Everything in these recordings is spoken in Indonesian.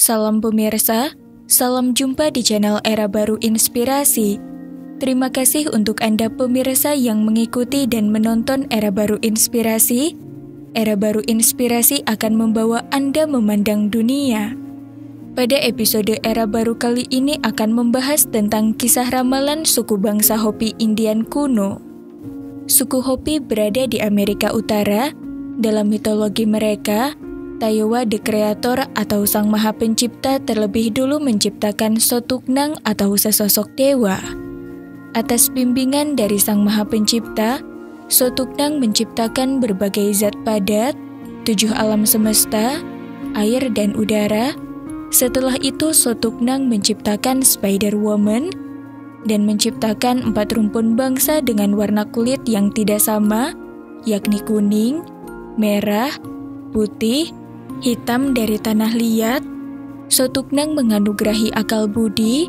Salam pemirsa, salam jumpa di channel Era Baru Inspirasi. Terima kasih untuk Anda pemirsa yang mengikuti dan menonton Era Baru Inspirasi. Era Baru Inspirasi akan membawa Anda memandang dunia. Pada episode Era Baru kali ini akan membahas tentang kisah ramalan suku bangsa Hopi Indian kuno. Suku Hopi berada di Amerika Utara. Dalam mitologi mereka, Tayowa the Creator atau Sang Maha Pencipta terlebih dulu menciptakan Sotuknang atau sesosok dewa. Atas bimbingan dari Sang Maha Pencipta, Sotuknang menciptakan berbagai zat padat, 7 alam semesta, air dan udara. Setelah itu Sotuknang menciptakan Spider-Woman dan menciptakan 4 rumpun bangsa dengan warna kulit yang tidak sama, yakni kuning, merah, putih, hitam dari tanah liat. Sotuknang menganugerahi akal budi,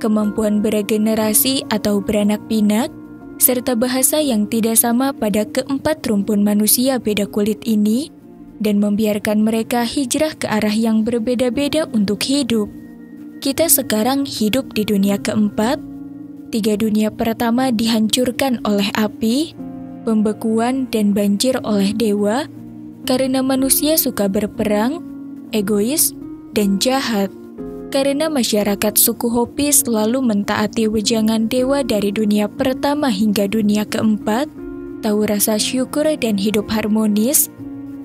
kemampuan beregenerasi atau beranak pinak, serta bahasa yang tidak sama pada keempat rumpun manusia beda kulit ini, dan membiarkan mereka hijrah ke arah yang berbeda-beda untuk hidup. Kita sekarang hidup di dunia keempat. 3 dunia pertama dihancurkan oleh api, pembekuan, dan banjir oleh dewa, karena manusia suka berperang, egois, dan jahat. Karena masyarakat suku Hopi selalu mentaati wejangan dewa dari dunia pertama hingga dunia keempat, tahu rasa syukur dan hidup harmonis,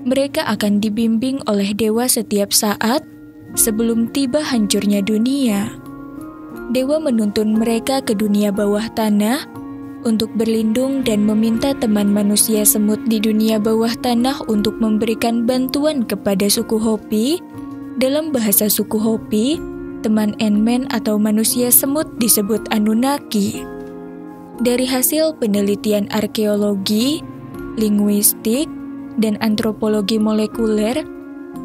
mereka akan dibimbing oleh dewa setiap saat sebelum tiba hancurnya dunia. Dewa menuntun mereka ke dunia bawah tanah untuk berlindung dan meminta teman manusia semut di dunia bawah tanah untuk memberikan bantuan kepada suku Hopi. Dalam bahasa suku Hopi, teman Ant-Man atau manusia semut disebut Anunnaki. Dari hasil penelitian arkeologi, linguistik, dan antropologi molekuler,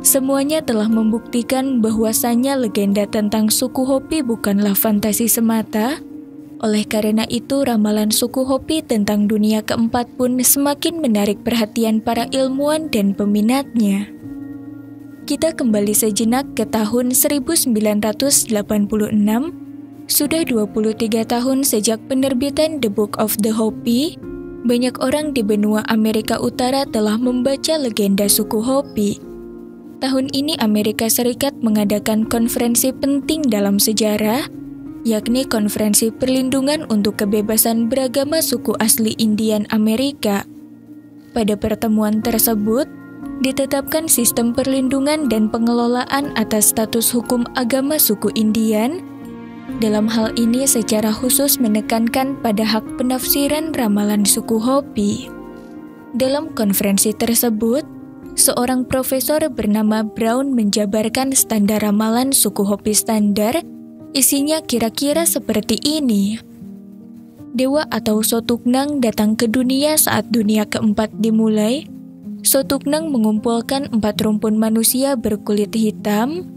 semuanya telah membuktikan bahwasannya legenda tentang suku Hopi bukanlah fantasi semata. Oleh karena itu, ramalan suku Hopi tentang dunia keempat pun semakin menarik perhatian para ilmuwan dan peminatnya. Kita kembali sejenak ke tahun 1986. Sudah 23 tahun sejak penerbitan The Book of the Hopi, banyak orang di benua Amerika Utara telah membaca legenda suku Hopi. Tahun ini Amerika Serikat mengadakan konferensi penting dalam sejarah, yakni Konferensi Perlindungan untuk Kebebasan Beragama Suku Asli Indian Amerika. Pada pertemuan tersebut, ditetapkan sistem perlindungan dan pengelolaan atas status hukum agama suku Indian. Dalam hal ini secara khusus menekankan pada hak penafsiran ramalan suku Hopi. Dalam konferensi tersebut, seorang profesor bernama Brown menjabarkan standar ramalan suku Hopi standar. Isinya kira-kira seperti ini. Dewa atau Sotuknang datang ke dunia saat dunia keempat dimulai. Sotuknang mengumpulkan 4 rumpun manusia berkulit hitam,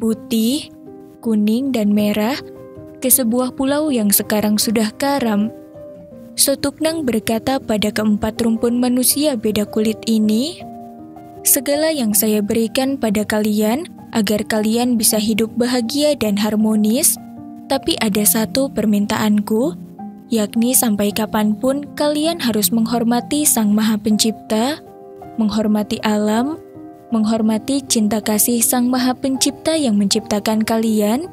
putih, kuning, dan merah ke sebuah pulau yang sekarang sudah karam. Sotuknang berkata pada keempat rumpun manusia beda kulit ini, "Segala yang saya berikan pada kalian agar kalian bisa hidup bahagia dan harmonis, tapi ada satu permintaanku, yakni sampai kapanpun kalian harus menghormati Sang Maha Pencipta, menghormati alam, menghormati cinta kasih Sang Maha Pencipta yang menciptakan kalian.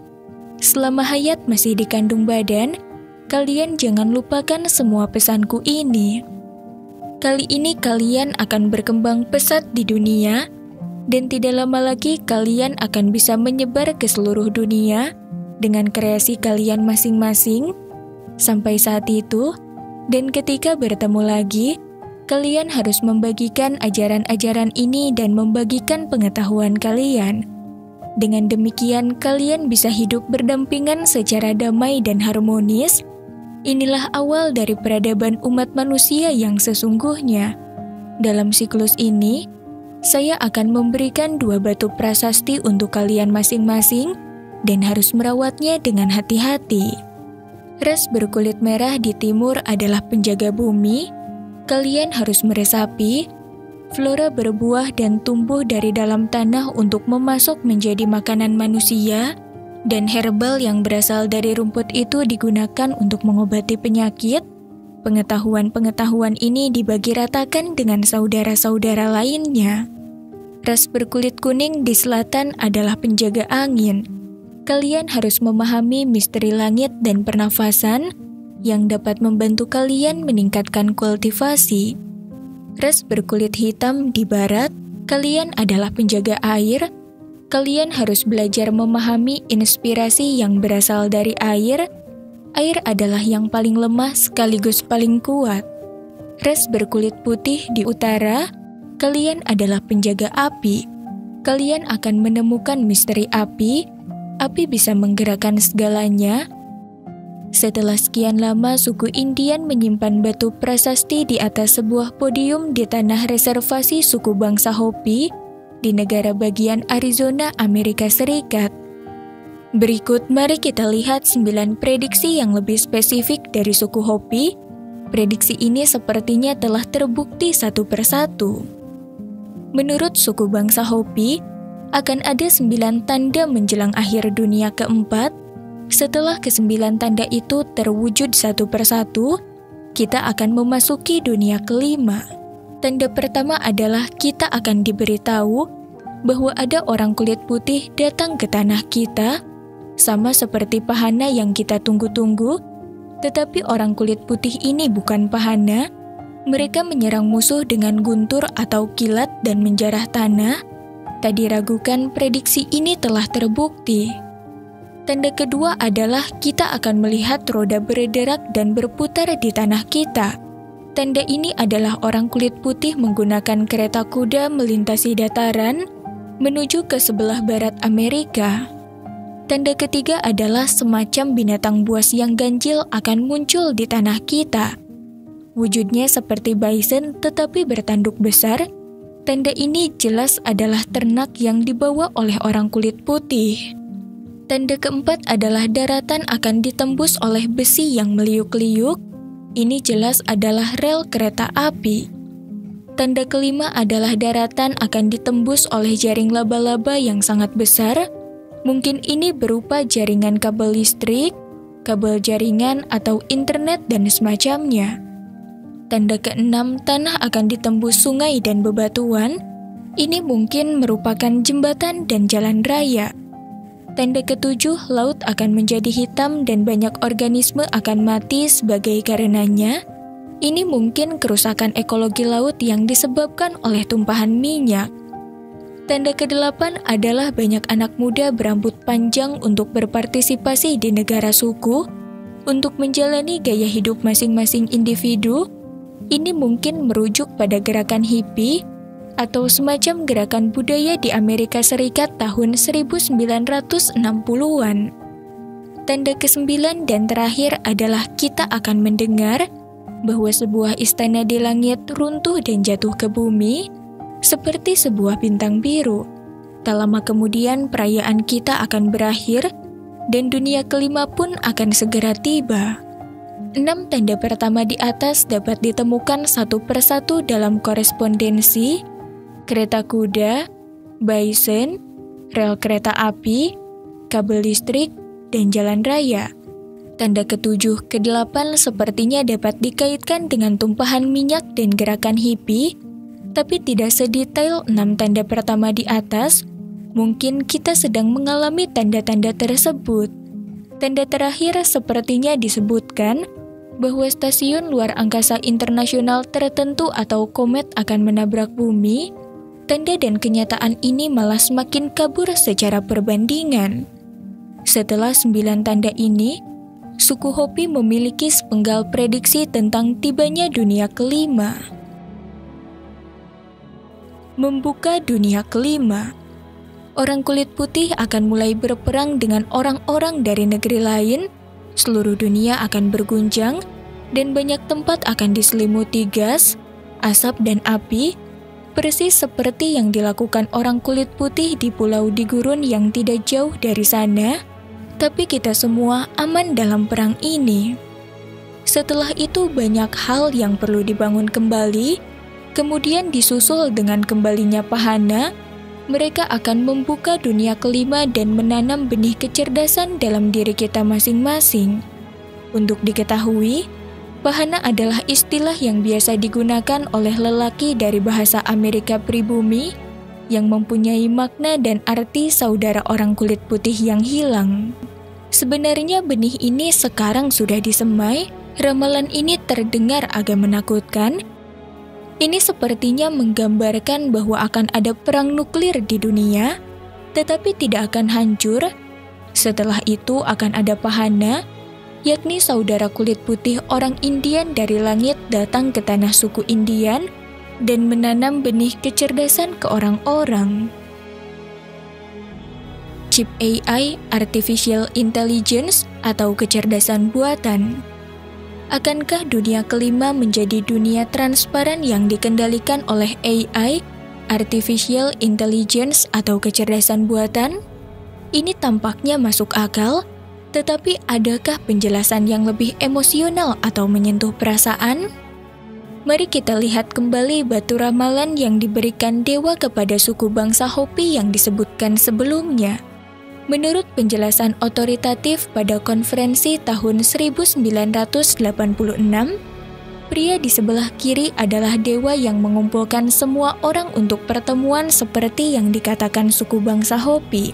Selama hayat masih dikandung badan, kalian jangan lupakan semua pesanku ini. Kali ini kalian akan berkembang pesat di dunia, dan tidak lama lagi kalian akan bisa menyebar ke seluruh dunia dengan kreasi kalian masing-masing. Sampai saat itu, dan ketika bertemu lagi, kalian harus membagikan ajaran-ajaran ini dan membagikan pengetahuan kalian. Dengan demikian, kalian bisa hidup berdampingan secara damai dan harmonis. Inilah awal dari peradaban umat manusia yang sesungguhnya. Dalam siklus ini, saya akan memberikan 2 batu prasasti untuk kalian masing-masing dan harus merawatnya dengan hati-hati. Ras berkulit merah di timur adalah penjaga bumi. Kalian harus meresapi. Flora berbuah dan tumbuh dari dalam tanah untuk memasok menjadi makanan manusia, dan herbal yang berasal dari rumput itu digunakan untuk mengobati penyakit. Pengetahuan-pengetahuan ini dibagi ratakan dengan saudara-saudara lainnya. Ras berkulit kuning di selatan adalah penjaga angin. Kalian harus memahami misteri langit dan pernafasan yang dapat membantu kalian meningkatkan kultivasi. Ras berkulit hitam di barat, kalian adalah penjaga air. Kalian harus belajar memahami inspirasi yang berasal dari air. Air adalah yang paling lemah sekaligus paling kuat. Ras berkulit putih di utara, kalian adalah penjaga api. Kalian akan menemukan misteri api. Api bisa menggerakkan segalanya. Setelah sekian lama, suku Indian menyimpan batu prasasti di atas sebuah podium di tanah reservasi suku bangsa Hopi di negara bagian Arizona, Amerika Serikat. Berikut mari kita lihat 9 prediksi yang lebih spesifik dari suku Hopi. Prediksi ini sepertinya telah terbukti satu persatu. Menurut suku bangsa Hopi, akan ada 9 tanda menjelang akhir dunia keempat. Setelah ke-9 tanda itu terwujud satu persatu, kita akan memasuki dunia kelima. Tanda pertama adalah kita akan diberitahu bahwa ada orang kulit putih datang ke tanah kita, sama seperti pahana yang kita tunggu-tunggu, tetapi orang kulit putih ini bukan pahana. Mereka menyerang musuh dengan guntur atau kilat dan menjarah tanah. Tak diragukan, prediksi ini telah terbukti. Tanda kedua adalah kita akan melihat roda berderak dan berputar di tanah kita. Tanda ini adalah orang kulit putih menggunakan kereta kuda melintasi dataran menuju ke sebelah barat Amerika. Tanda ketiga adalah semacam binatang buas yang ganjil akan muncul di tanah kita. Wujudnya seperti bison tetapi bertanduk besar. Tanda ini jelas adalah ternak yang dibawa oleh orang kulit putih. Tanda keempat adalah daratan akan ditembus oleh besi yang meliuk-liuk. Ini jelas adalah rel kereta api. Tanda kelima adalah daratan akan ditembus oleh jaring laba-laba yang sangat besar. Mungkin ini berupa jaringan kabel listrik, kabel jaringan, atau internet dan semacamnya. Tanda keenam, tanah akan ditembus sungai dan bebatuan. Ini mungkin merupakan jembatan dan jalan raya. Tanda ketujuh, laut akan menjadi hitam dan banyak organisme akan mati sebagai karenanya. Ini mungkin kerusakan ekologi laut yang disebabkan oleh tumpahan minyak. Tanda kedelapan adalah banyak anak muda berambut panjang untuk berpartisipasi di negara suku, untuk menjalani gaya hidup masing-masing individu. Ini mungkin merujuk pada gerakan hippie, atau semacam gerakan budaya di Amerika Serikat tahun 1960-an. Tanda ke-9 dan terakhir adalah kita akan mendengar bahwa sebuah istana di langit runtuh dan jatuh ke bumi, seperti sebuah bintang biru. Tak lama kemudian perayaan kita akan berakhir, dan dunia kelima pun akan segera tiba. 6 tanda pertama di atas dapat ditemukan satu persatu dalam korespondensi, kereta kuda, bison, rel kereta api, kabel listrik, dan jalan raya. Tanda ke-7, ke-8 sepertinya dapat dikaitkan dengan tumpahan minyak dan gerakan hippie, tapi tidak sedetail 6 tanda pertama di atas. Mungkin kita sedang mengalami tanda-tanda tersebut. Tanda terakhir sepertinya disebutkan bahwa stasiun luar angkasa internasional tertentu atau komet akan menabrak bumi. Tanda dan kenyataan ini malah semakin kabur secara perbandingan. Setelah 9 tanda ini, suku Hopi memiliki sepenggal prediksi tentang tibanya dunia kelima. Membuka dunia kelima. Orang kulit putih akan mulai berperang dengan orang-orang dari negeri lain. Seluruh dunia akan berguncang, dan banyak tempat akan diselimuti gas, asap, dan api, persis seperti yang dilakukan orang kulit putih di pulau di gurun yang tidak jauh dari sana. Tapi kita semua aman dalam perang ini. Setelah itu banyak hal yang perlu dibangun kembali. kemudian disusul dengan kembalinya pahana, mereka akan membuka dunia kelima dan menanam benih kecerdasan dalam diri kita masing-masing. Untuk diketahui, pahana adalah istilah yang biasa digunakan oleh lelaki dari bahasa Amerika pribumi yang mempunyai makna dan arti saudara orang kulit putih yang hilang. Sebenarnya benih ini sekarang sudah disemai. Ramalan ini terdengar agak menakutkan. Ini sepertinya menggambarkan bahwa akan ada perang nuklir di dunia, tetapi tidak akan hancur. Setelah itu akan ada pahana, yakni saudara kulit putih orang Indian dari langit datang ke tanah suku Indian dan menanam benih kecerdasan ke orang-orang. Chip AI, Artificial Intelligence, atau kecerdasan buatan. Akankah dunia kelima menjadi dunia transparan yang dikendalikan oleh AI, Artificial Intelligence, atau kecerdasan buatan? Ini tampaknya masuk akal, tetapi adakah penjelasan yang lebih emosional atau menyentuh perasaan? Mari kita lihat kembali batu ramalan yang diberikan dewa kepada suku bangsa Hopi yang disebutkan sebelumnya. Menurut penjelasan otoritatif pada konferensi tahun 1986, pria di sebelah kiri adalah dewa yang mengumpulkan semua orang untuk pertemuan seperti yang dikatakan suku bangsa Hopi.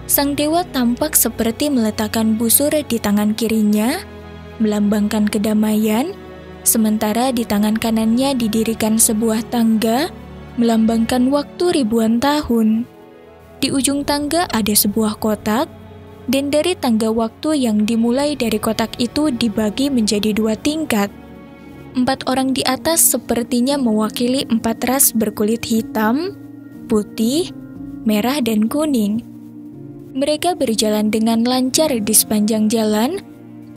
Sang dewa tampak seperti meletakkan busur di tangan kirinya, melambangkan kedamaian, sementara di tangan kanannya didirikan sebuah tangga, melambangkan waktu ribuan tahun. Di ujung tangga ada sebuah kotak, dan dari tangga waktu yang dimulai dari kotak itu dibagi menjadi 2 tingkat. 4 orang di atas sepertinya mewakili 4 ras berkulit hitam, putih, merah, dan kuning. Mereka berjalan dengan lancar di sepanjang jalan,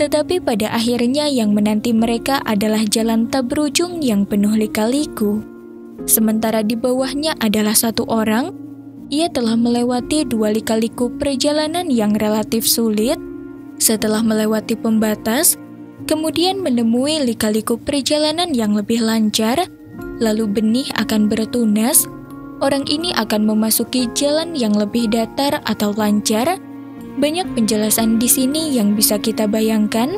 tetapi pada akhirnya yang menanti mereka adalah jalan tak berujung yang penuh lika-liku. Sementara di bawahnya adalah 1 orang. Ia telah melewati 2 lika-liku perjalanan yang relatif sulit. Setelah melewati pembatas, kemudian menemui lika-liku perjalanan yang lebih lancar, lalu benih akan bertunas. Orang ini akan memasuki jalan yang lebih datar atau lancar. Banyak penjelasan di sini yang bisa kita bayangkan.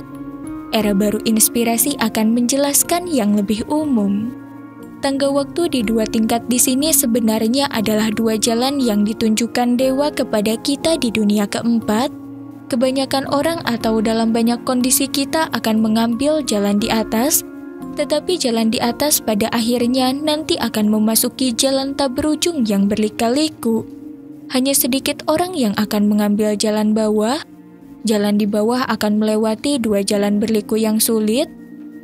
Era baru inspirasi akan menjelaskan yang lebih umum. Tangga waktu di 2 tingkat di sini sebenarnya adalah 2 jalan yang ditunjukkan dewa kepada kita di dunia keempat. Kebanyakan orang atau dalam banyak kondisi kita akan mengambil jalan di atas, tetapi jalan di atas pada akhirnya nanti akan memasuki jalan tak berujung yang berlika-liku. Hanya sedikit orang yang akan mengambil jalan bawah. Jalan di bawah akan melewati 2 jalan berliku yang sulit.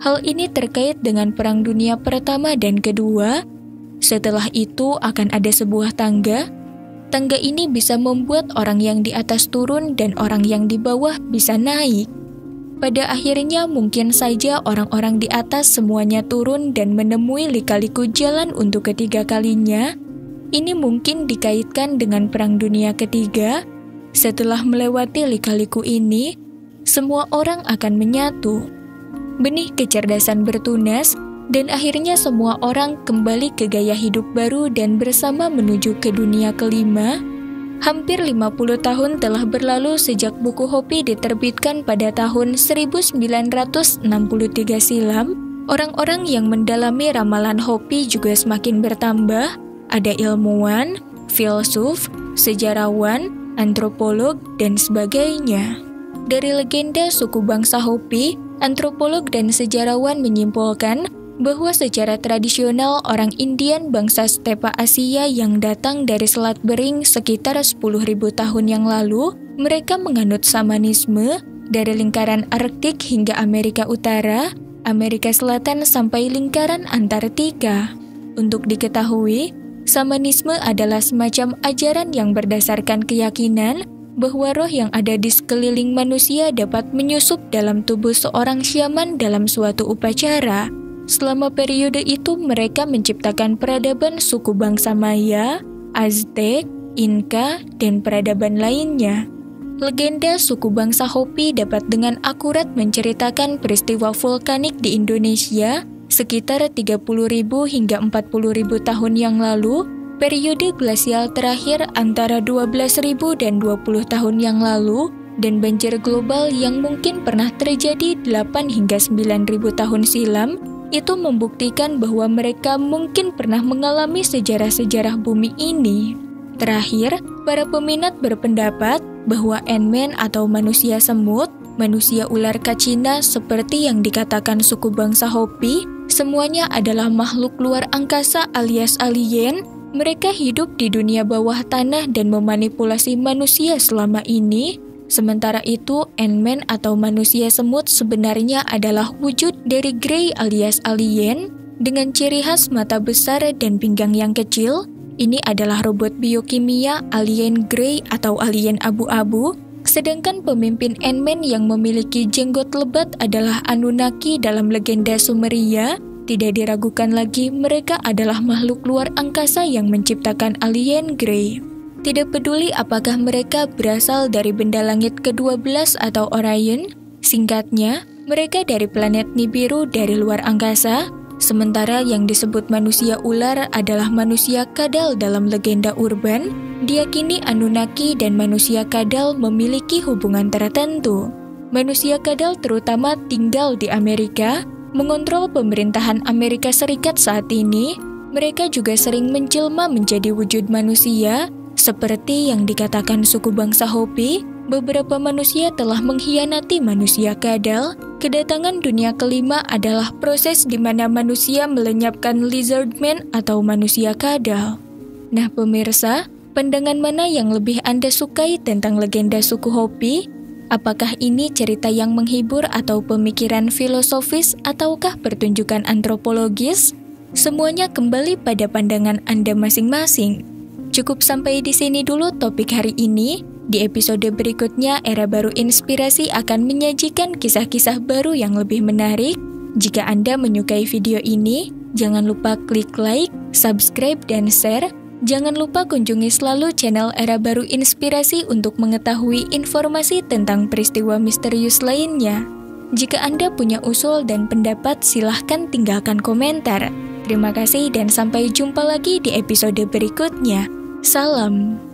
Hal ini terkait dengan Perang Dunia Pertama dan Kedua. Setelah itu akan ada sebuah tangga. Tangga ini bisa membuat orang yang di atas turun dan orang yang di bawah bisa naik. Pada akhirnya mungkin saja orang-orang di atas semuanya turun dan menemui lika-liku jalan untuk ketiga kalinya. Ini mungkin dikaitkan dengan Perang Dunia Ketiga. Setelah melewati lika-liku ini, semua orang akan menyatu. Benih kecerdasan bertunas, dan akhirnya semua orang kembali ke gaya hidup baru dan bersama menuju ke dunia kelima. Hampir 50 tahun telah berlalu sejak buku Hopi diterbitkan pada tahun 1963 silam. Orang-orang yang mendalami ramalan Hopi juga semakin bertambah. Ada ilmuwan, filsuf, sejarawan, antropolog, dan sebagainya. Dari legenda suku bangsa Hopi, antropolog dan sejarawan menyimpulkan bahwa secara tradisional orang Indian bangsa stepa Asia yang datang dari Selat Bering sekitar 10.000 tahun yang lalu, mereka menganut shamanisme dari lingkaran Arktik hingga Amerika Utara, Amerika Selatan sampai lingkaran Antartika. Untuk diketahui, shamanisme adalah semacam ajaran yang berdasarkan keyakinan bahwa roh yang ada di sekeliling manusia dapat menyusup dalam tubuh seorang syaman dalam suatu upacara. Selama periode itu mereka menciptakan peradaban suku bangsa Maya, Aztec, Inka, dan peradaban lainnya. Legenda suku bangsa Hopi dapat dengan akurat menceritakan peristiwa vulkanik di Indonesia Sekitar 30.000 hingga 40.000 tahun yang lalu, periode glasial terakhir antara 12.000 dan 20 tahun yang lalu, dan banjir global yang mungkin pernah terjadi 8 hingga 9.000 tahun silam, itu membuktikan bahwa mereka mungkin pernah mengalami sejarah-sejarah bumi ini. Terakhir, para peminat berpendapat bahwa Ant-Man atau manusia semut, manusia ular kacina seperti yang dikatakan suku bangsa Hopi, semuanya adalah makhluk luar angkasa alias alien. Mereka hidup di dunia bawah tanah dan memanipulasi manusia selama ini. Sementara itu, Ant-Man atau manusia semut sebenarnya adalah wujud dari Grey alias alien dengan ciri khas mata besar dan pinggang yang kecil. Ini adalah robot biokimia alien Grey atau alien abu-abu. Sedangkan pemimpin Ant-Man yang memiliki jenggot lebat adalah Anunnaki dalam legenda Sumeria. Tidak diragukan lagi, mereka adalah makhluk luar angkasa yang menciptakan alien Grey. Tidak peduli apakah mereka berasal dari benda langit ke-12 atau Orion, singkatnya, mereka dari planet Nibiru dari luar angkasa, sementara yang disebut manusia ular adalah manusia kadal dalam legenda urban. Diyakini Anunnaki dan manusia kadal memiliki hubungan tertentu. Manusia kadal terutama tinggal di Amerika, mengontrol pemerintahan Amerika Serikat saat ini. Mereka juga sering menjelma menjadi wujud manusia. Seperti yang dikatakan suku bangsa Hopi, beberapa manusia telah mengkhianati manusia kadal. Kedatangan dunia kelima adalah proses di mana manusia melenyapkan lizardman atau manusia kadal. Nah pemirsa, pandangan mana yang lebih Anda sukai tentang legenda suku Hopi? Apakah ini cerita yang menghibur atau pemikiran filosofis ataukah pertunjukan antropologis? Semuanya kembali pada pandangan Anda masing-masing. Cukup sampai di sini dulu topik hari ini. Di episode berikutnya, Era Baru Inspirasi akan menyajikan kisah-kisah baru yang lebih menarik. Jika Anda menyukai video ini, jangan lupa klik like, subscribe, dan share. Jangan lupa kunjungi selalu channel Era Baru Inspirasi untuk mengetahui informasi tentang peristiwa misterius lainnya. Jika Anda punya usul dan pendapat, silahkan tinggalkan komentar. Terima kasih dan sampai jumpa lagi di episode berikutnya. Salam.